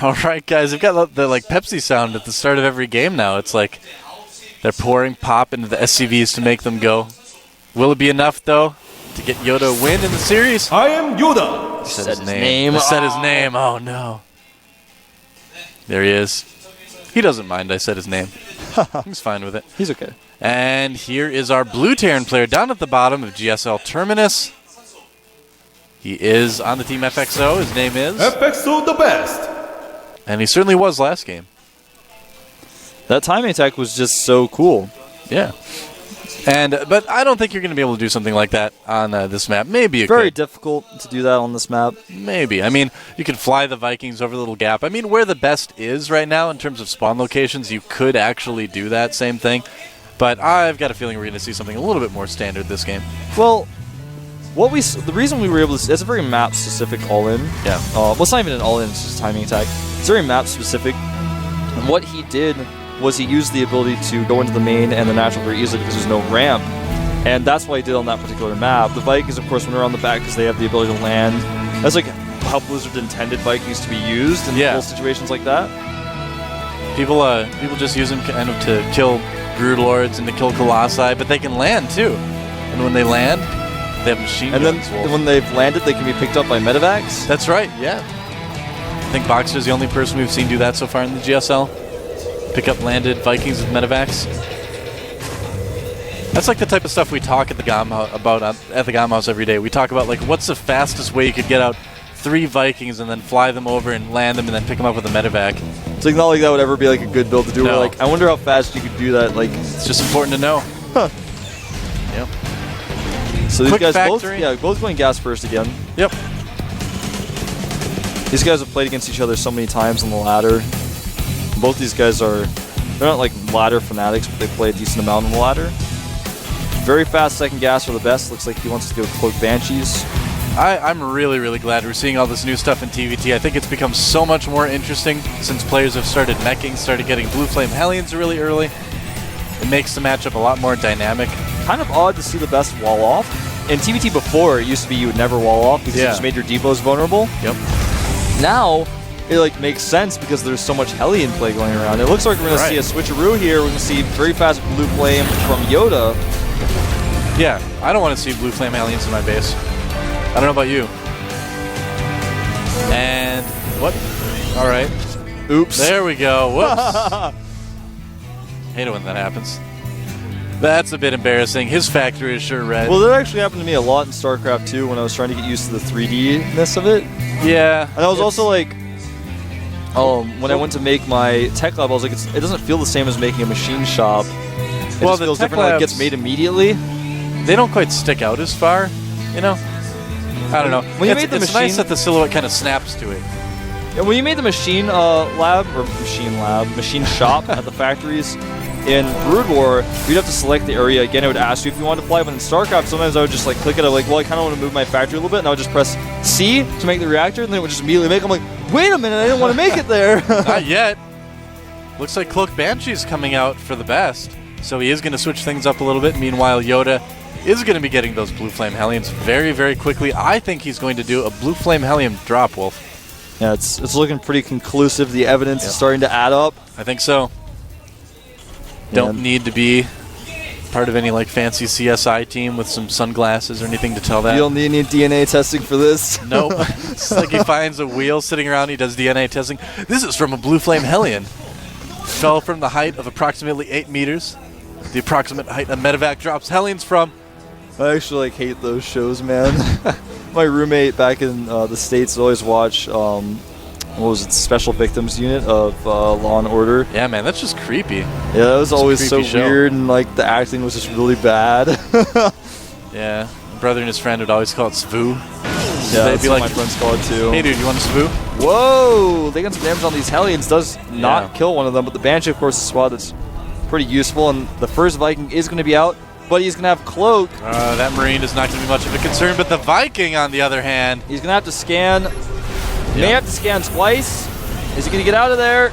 All right, guys. We've got the like Pepsi sound at the start of every game now. It's like they're pouring pop into the SCVs to make them go. Will it be enough, though, to get YoDa a win in the series? I am YoDa. He said his name. He said his name. Oh, no. There he is. He doesn't mind I said his name. He's fine with it. He's okay. And here is our blue Terran player down at the bottom of GSL Terminus. He is on the team FXO. His name is FXO TheBest. And he certainly was last game. That timing attack was just so cool. Yeah. But I don't think you're going to be able to do something like that on this map. Maybe you Very could. difficult to do that on this map. Maybe. I mean, you could fly the Vikings over the little gap. I mean, where the best is right now in terms of spawn locations, you could actually do that same thing. But I've got a feeling we're going to see something a little bit more standard this game. Well, the reason we were able to, it's a very map-specific all-in. Yeah. Well, it's not even an all-in, it's just timing attack. It's very map-specific. And what he did was he used the ability to go into the main and the natural very easily because there's no ramp. And that's what he did on that particular map. The Vikings, of course, when they're on the back because they have the ability to land. That's like how Blizzard intended Vikings to be used in little situations like that. People just use them kind of to kill Broodlords and to kill Colossi, but they can land too. And when they land, they have machine guns. And then when they've landed, they can be picked up by medevacs. That's right, yeah. I think Boxer's the only person we've seen do that so far in the GSL. Pick up landed Vikings with medevacs. That's like the type of stuff we talk at the GOM about at the GOM House every day. We talk about like what's the fastest way you could get out 3 Vikings and then fly them over and land them and then pick them up with a medevac. It's like not like that would ever be like a good build to do. No. Like I wonder how fast you could do that. Like it's just important to know. Huh. Yep. So these Quick guys factory. both going gas first again. Yep. These guys have played against each other so many times on the ladder. Both these guys they're not like ladder fanatics, but they play a decent amount on the ladder. Very fast second gas for the best. Looks like he wants to go Cloak Banshees. I'm really, really glad we're seeing all this new stuff in TVT. I think it's become so much more interesting since players have started meching, started getting Blue Flame Hellions really early. It makes the matchup a lot more dynamic. Kind of odd to see the best wall off. In TVT before, it used to be you would never wall off because it just made your depots vulnerable. Yep. Now, it like makes sense because there's so much Hellion play going around. It looks like we're going to see a switcheroo here. We're going to see very fast Blue Flame from YoDa. Yeah, I don't want to see Blue Flame Hellions in my base. I don't know about you. And what? All right. Oops. There we go. Whoops. Hate it when that happens. That's a bit embarrassing. His factory is sure red. Well, that actually happened to me a lot in StarCraft 2 when I was trying to get used to the 3D-ness of it. Yeah. And I was also like, when I went to make my tech lab, I was like, it doesn't feel the same as making a machine shop. It just feels different. Like it gets made immediately. They don't quite stick out as far, you know. I don't know. When you made the it's machine, nice that the silhouette kind of snaps to it. Yeah, when you made the machine machine shop at the factories in Brood War, you'd have to select the area again. It would ask you if you wanted to fly. But in StarCraft, sometimes I would just like click it. I'm like, well, I kind of want to move my factory a little bit, and I would just press C to make the reactor, and then it would just immediately make. I'm like, wait a minute, I didn't want to make it there. Not yet. Looks like Cloak Banshee's coming out for the best, so he is going to switch things up a little bit. Meanwhile, YoDa is going to be getting those Blue Flame Hellions very, very quickly. I think he's going to do a Blue Flame Hellion drop, Wolf. Yeah, it's looking pretty conclusive. The evidence is starting to add up. I think so. Don't need to be part of any like fancy CSI team with some sunglasses or anything to tell that. You don't need any DNA testing for this. Nope. It's like he finds a wheel sitting around, he does DNA testing. This is from a Blue Flame Hellion. Fell from the height of approximately 8 meters. The approximate height a medevac drops Hellions from. I actually hate those shows, man. My roommate back in the States would always watch, what was it, Special Victims Unit of Law and Order. Yeah, man, that's just creepy. Yeah, that was always so weird, and like the acting was just really bad. Yeah, my brother and his friend would always call it Svoo. Yeah, that's what my friends call it too. Hey dude, you want a Svoo? Whoa! They got some damage on these Hellions. Does not kill one of them, but the Banshee, of course, is a spot that's pretty useful, and the first Viking is going to be out. But he's going to have Cloak. That Marine is not going to be much of a concern, but the Viking, on the other hand... He's going to have to scan. May have to scan twice. Is he going to get out of there?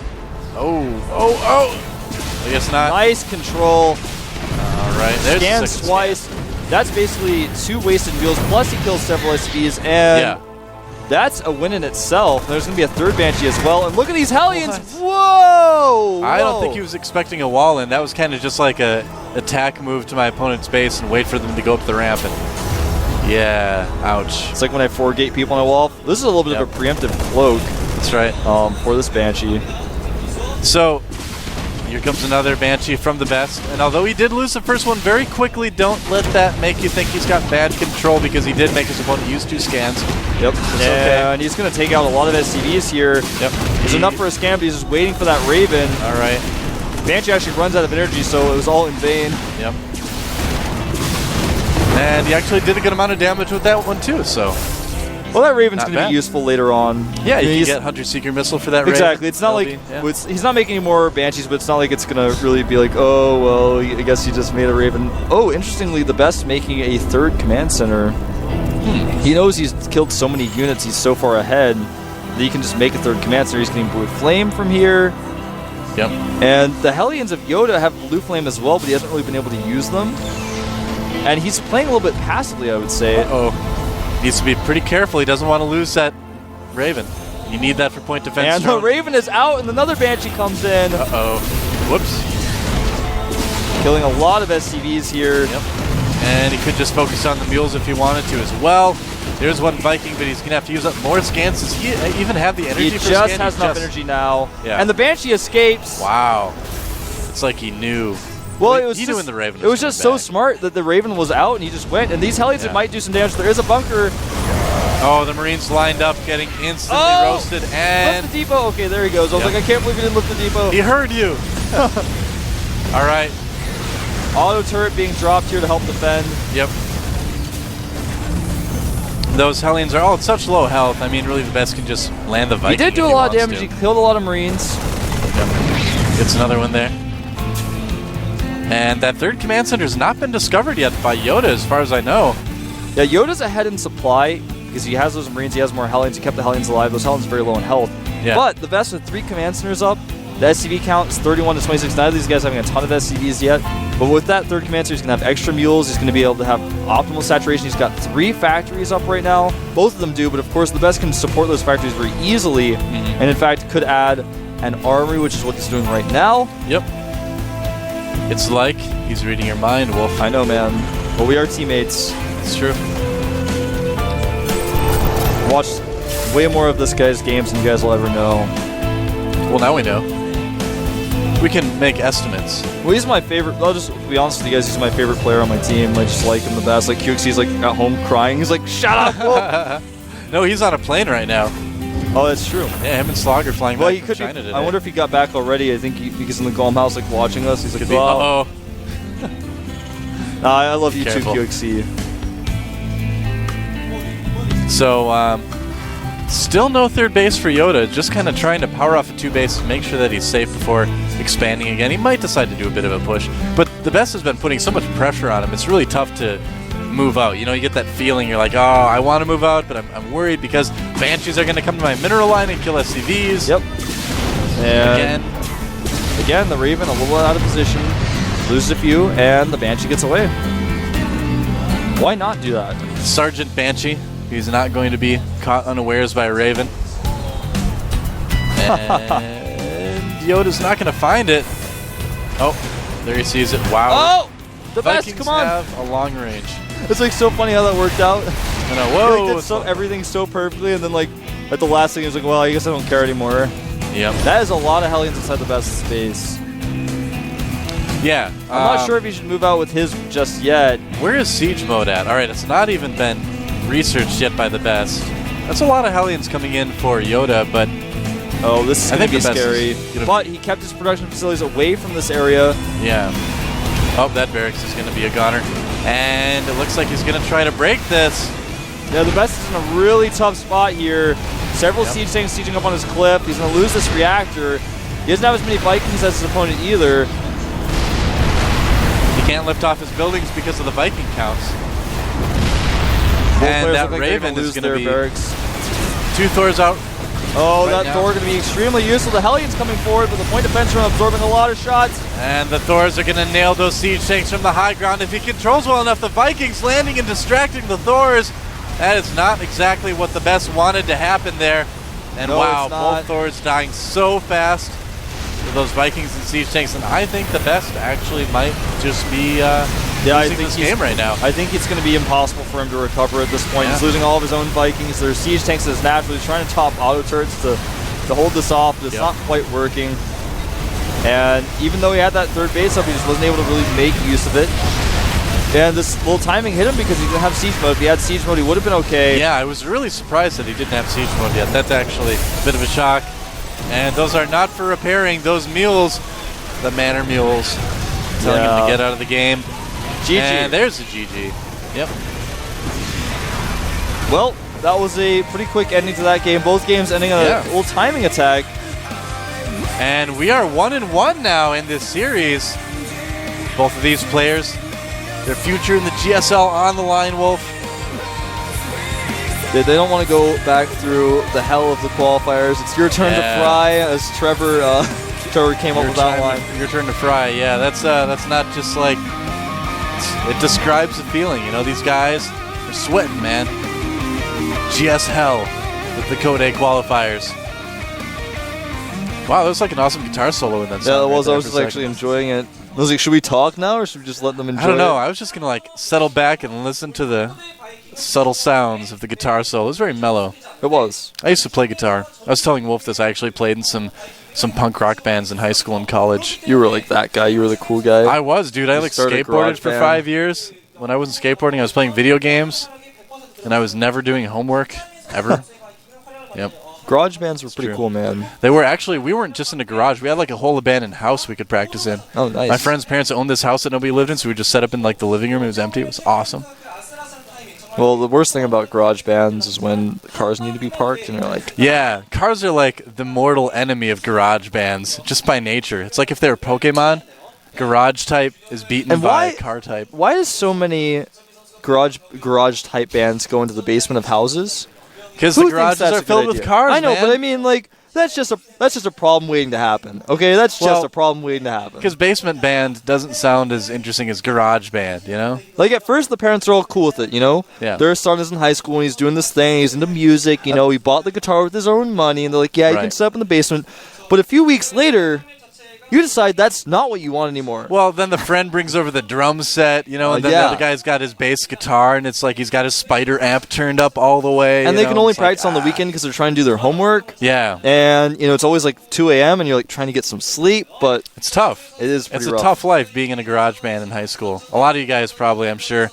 I guess not. Nice control. All right, there's Scans twice. That's basically 2 wasted wheels, plus he kills several SPs, and That's a win in itself. There's going to be a third Banshee as well. And look at these Hellions. What? Whoa! I don't think he was expecting a wall in. That was kind of just like a attack move to my opponent's base and wait for them to go up the ramp. And yeah, ouch. It's like when I 4-gate people on a wall. This is a little bit of a preemptive cloak. That's right. For this Banshee. So here comes another Banshee from the best. And although he did lose the first one very quickly, don't let that make you think he's got bad control, because he did make his opponent use 2 scans. Yep. And he's going to take out a lot of SCVs here. Yep. There's enough for a scan, but he's just waiting for that Raven. All right. Banshee actually runs out of energy, so it was all in vain. Yep. And he actually did a good amount of damage with that one too, so. Well, that Raven's Not going to bad. be useful later on. Yeah, you can get Hunter Seeker Missile for that Exactly. Raven. It's not like he's not making any more Banshees, but it's not like it's going to really be like, oh, well, I guess you just made a Raven. Oh, interestingly, the best making a third command center. He knows he's killed so many units, he's so far ahead that he can just make a third command center. He's getting Blue Flame from here. Yep. And the Hellions of YoDa have Blue Flame as well, but he hasn't really been able to use them. And he's playing a little bit passively, I would say. Uh-oh. Needs to be pretty careful. He doesn't want to lose that Raven. You need that for point defense. And the Raven is out, and another Banshee comes in. Uh-oh. Whoops. Killing a lot of SCVs here. Yep. And he could just focus on the mules if he wanted to as well. There's one Viking, but he's going to have to use up more scans. Does he even have the energy He for just scan? has enough energy now. Yeah. And the Banshee escapes. Wow. It's like he knew. Well, He it was knew just, when the Raven it was coming just so back. smart that the Raven was out and he just went. And these Hellions might do some damage. There is a bunker. Oh, the Marines lined up, getting instantly roasted, and lift the depot. Okay, there he goes. I was like, I can't believe he didn't lift the depot. he heard you. All right. Auto turret being dropped here to help defend. Yep. Those Hellions are all at such low health. I mean, really, the best can just land the Viking. He did do if a lot of wants damage. to. He killed a lot of Marines. Yep. Gets another one there. And that third command center has not been discovered yet by YoDa, as far as I know. Yeah, YoDa's ahead in supply because he has those Marines. He has more Hellions. He kept the Hellions alive. Those Hellions are very low in health. Yeah. But the best with 3 command centers up, the SCV count is 31 to 26. Neither of these guys having a ton of SCVs yet. But with that third command center, he's going to have extra mules. He's going to be able to have optimal saturation. He's got 3 factories up right now. Both of them do, but of course the best can support those factories very easily. And in fact, could add an armory, which is what he's doing right now. Yep. It's like he's reading your mind, Wolf. I know, man. But we are teammates. It's true. Watched way more of this guy's games than you guys will ever know. Well, now we know. We can make estimates. Well, he's my favorite. I'll just be honest with you guys. He's my favorite player on my team. I just like him the best. Like QXC's like at home crying. He's like, "Shut up, Wolf." No, he's on a plane right now. Oh, that's true. Yeah, him and Slogger flying Well, back he from could China be. today. I wonder if he got back already. I think he's in the Golem House, like watching us. He's like, Could be. "Wow." Uh-oh. I love you Careful. too, QXC. So, still no third base for YoDa. Just kind of trying to power off a 2 base, make sure that he's safe before expanding again. He might decide to do a bit of a push, but the best has been putting so much pressure on him. It's really tough to move out. You know, you get that feeling. You're like, oh, I want to move out, but I'm worried because Banshees are going to come to my mineral line and kill SCVs. Yep. And again, the Raven a little out of position, loses a few, and the Banshee gets away. Why not do that? Sergeant Banshee. He's not going to be caught unawares by a Raven. And YoDa's not going to find it. Oh, there he sees it. Wow. Oh! The Vikings best, come on! have a long range. It's like so funny how that worked out. I know, whoa. Like, that's everything so perfectly, and then like at the last thing, he was like, well, I guess I don't care anymore. Yep. That is a lot of Hellions inside the best space. Yeah. I'm not sure if he should move out with his just yet. Where is siege mode at? All right, it's not even been researched yet by the best. That's a lot of Hellions coming in for YoDa, but Oh, this is I going to think be the best scary. is gonna But he kept his production facilities away from this area. yeah. Oh, that barracks is going to be a goner. And it looks like he's going to try to break this. Yeah, the best is in a really tough spot here. Several siege tanks sieging up on his cliff. He's going to lose this reactor. He doesn't have as many Vikings as his opponent either. He can't lift off his buildings because of the Viking counts. Both And players that look like they're Raven gonna is lose going to their be barracks. 2 Thors out. Oh, right that now. Thor going to be extremely useful. The Hellions coming forward, but the point defense are absorbing a lot of shots. And the Thors are going to nail those siege tanks from the high ground. If he controls well enough, the Vikings landing and distracting the Thors. That is not exactly what the best wanted to happen there. And No, wow, it's not. both Thors dying so fast with those Vikings and siege tanks. And I think the best actually might just be I losing think this game right now. I think it's going to be impossible for him to recover at this point. Yeah. He's losing all of his own Vikings. There's siege tanks that's naturally trying to top auto turrets to hold this off, but it's not quite working. And even though he had that third base up, he just wasn't able to really make use of it. And this little timing hit him because he didn't have siege mode. If he had siege mode, he would have been okay. Yeah, I was really surprised that he didn't have siege mode yet. That's actually a bit of a shock. And those are not for repairing. Those mules, the Manor mules, telling him to get out of the game. GG. And there's a GG. Yep. Well, that was a pretty quick ending to that game. Both games ending on a little timing attack. And we are 1-1 now in this series. Both of these players, their future in the GSL on the line, Wolf. They don't want to go back through the hell of the qualifiers. It's your turn to fry, as Trevor came up with that line. Your turn to fry. Yeah, that's not just like it describes the feeling. You know, these guys are sweating, man. GS hell with the Code A qualifiers. Wow, that was like an awesome guitar solo in that song. Yeah, it was. Right, I was just actually enjoying it. I was like, should we talk now, or should we just let them enjoy it? I don't know. I was just gonna like settle back and listen to the subtle sounds of the guitar solo. It was very mellow. It was. I used to play guitar. I was telling Wolf this. I actually played in some punk rock bands in high school and college. You were like that guy. You were the cool guy. I was, dude. I like skateboarded for 5 years. When I wasn't skateboarding, I was playing video games, and I was never doing homework ever. Yep. Garage bands were pretty cool, man. They were actually. We weren't just in a garage. We had like a whole abandoned house we could practice in. Oh, nice. My friend's parents owned this house that nobody lived in, so we just set up in like the living room. It was empty. It was awesome. Well, the worst thing about garage bands is when cars need to be parked, and you're like, yeah, cars are like the mortal enemy of garage bands, just by nature. It's like if they were Pokemon, garage type is beaten by car type. Why does so many garage type bands go into the basement of houses? Because the garages are filled with cars. I know, man. but I mean, like, that's just a problem waiting to happen. Okay, that's just a problem waiting to happen. Because basement band doesn't sound as interesting as garage band, you know? Like, at first, the parents are all cool with it, you know? Yeah. Their son is in high school, and he's doing this thing, he's into music, you know, he bought the guitar with his own money, and they're like, yeah, you can set up in the basement. But a few weeks later, you decide that's not what you want anymore. Well, then the friend brings over the drum set, you know, and then the other guy's got his bass guitar, and it's like he's got his Spider amp turned up all the way. And they can only practice on the weekend because they're trying to do their homework. Yeah. And, you know, it's always like 2 a.m. and you're like trying to get some sleep, but it's tough. It is pretty rough. It's a tough life being in a garage band in high school. A lot of you guys probably, I'm sure,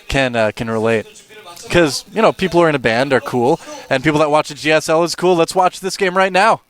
can relate. Because, you know, people who are in a band are cool, and people that watch a GSL is cool. Let's watch this game right now.